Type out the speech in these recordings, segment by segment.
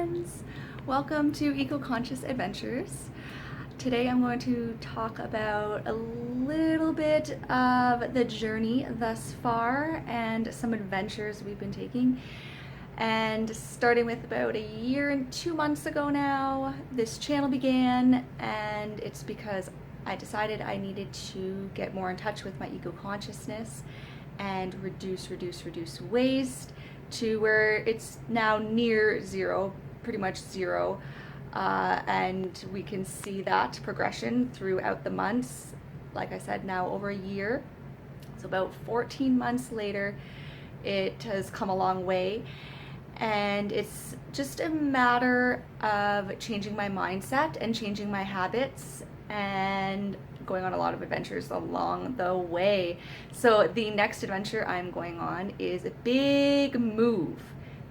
friends! Welcome to Eco-Conscious Adventures. Today I'm going to talk about a little bit of the journey thus far and some adventures we've been taking. And starting with about a year and 2 months ago now, this channel began, and it's because I decided I needed to get more in touch with my eco-consciousness and reduce waste to where it's now near zero, pretty much zero. And we can see that progression throughout the months. Like I said, now over a year. So about 14 months later, it has come a long way. And it's just a matter of changing my mindset and changing my habits and going on a lot of adventures along the way. So the next adventure I'm going on is a big move.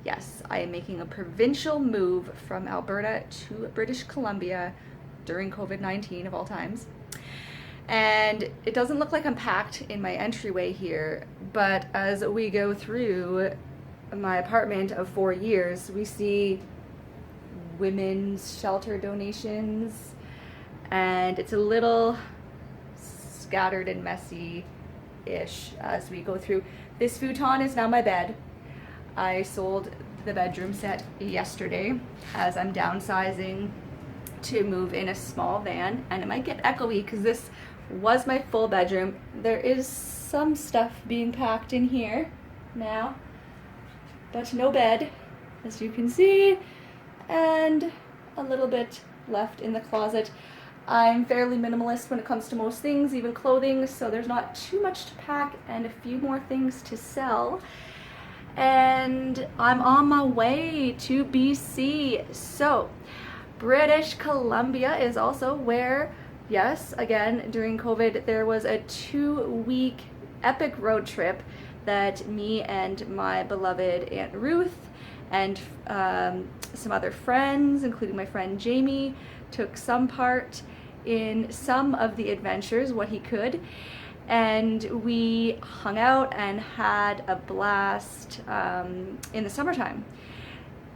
Yes, I am making a provincial move from Alberta to British Columbia during COVID-19 of all times. And it doesn't look like I'm packed in my entryway here, but as we go through my apartment of 4 years, we see women's shelter donations, and it's a little scattered and messy-ish as we go through. This futon is now my bed. I sold the bedroom set yesterday as I'm downsizing to move in a small van, and it might get echoey because this was my full bedroom. There is some stuff being packed in here now, but no bed, as you can see, and a little bit left in the closet. I'm fairly minimalist when it comes to most things, even clothing, so there's not too much to pack and a few more things to sell. And I'm on my way to BC. So, British Columbia is also where, yes, again, during COVID, there was a 2-week epic road trip that me and my beloved Aunt Ruth and some other friends, including my friend Jamie, took some part in some of the adventures, what he could. And we hung out and had a blast in the summertime.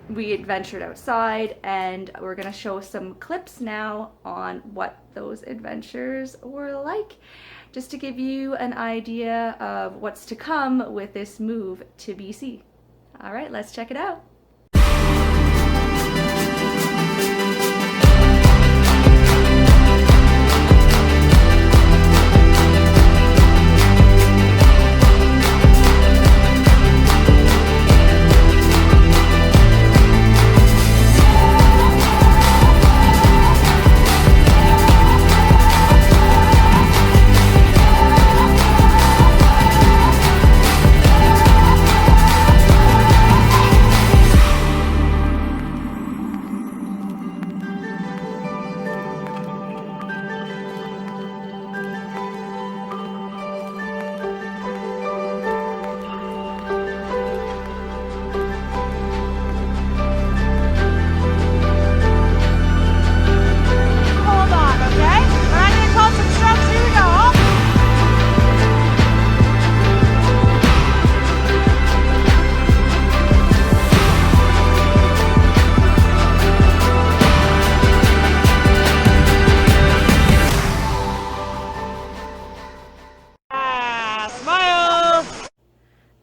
We adventured outside, and we're gonna show some clips now on what those adventures were like, just to give you an idea of what's to come with this move to BC. All right, let's check it out.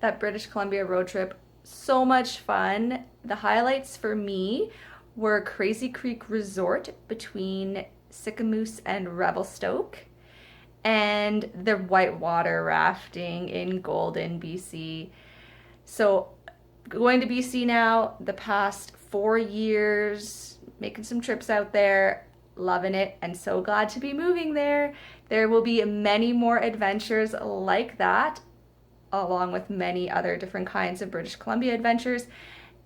That British Columbia road trip, so much fun. The highlights for me were Crazy Creek Resort between Sicamous and Revelstoke, and the whitewater rafting in Golden, BC. So going to BC now, the past 4 years, making some trips out there, loving it, and so glad to be moving there. There will be many more adventures like that, along with many other different kinds of British Columbia adventures,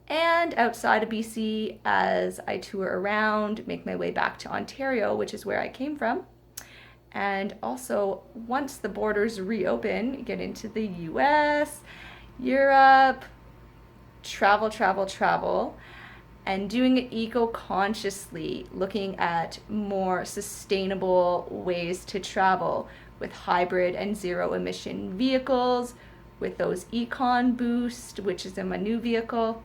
and outside of BC as I tour around, make my way back to Ontario, which is where I came from. And also, once the borders reopen, get into the US, Europe, travel, and doing it eco-consciously, looking at more sustainable ways to travel with hybrid and zero emission vehicles, with those Econ Boost, which is in my new vehicle,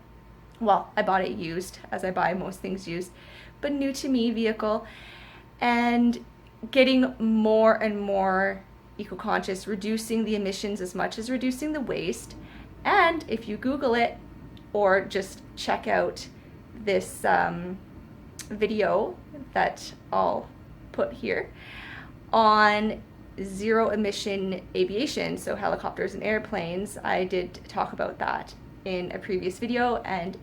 Well, I bought it used, as I buy most things used, but new to me vehicle, and getting more and more eco-conscious, reducing the emissions as much as reducing the waste. And if you Google it or just check out this video that I'll put here on zero emission aviation, so helicopters and airplanes, I did talk about that in a previous video, and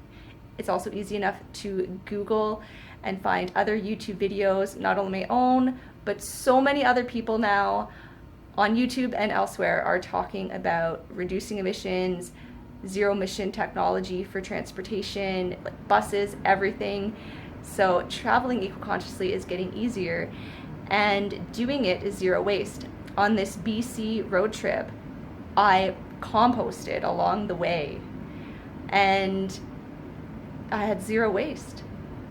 it's also easy enough to Google and find other YouTube videos, not only my own, but so many other people now on YouTube and elsewhere are talking about reducing emissions, zero emission technology for transportation, like buses, everything. So traveling eco-consciously is getting easier, and doing it is zero waste. On this BC road trip, I composted along the way, and I had zero waste.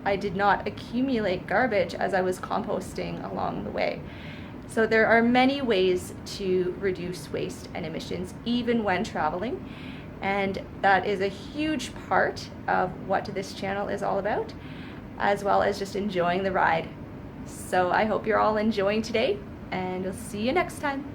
I did not accumulate garbage as I was composting along the way. So there are many ways to reduce waste and emissions, even when traveling. And that is a huge part of what this channel is all about, as well as just enjoying the ride. So I hope you're all enjoying today, and I'll see you next time.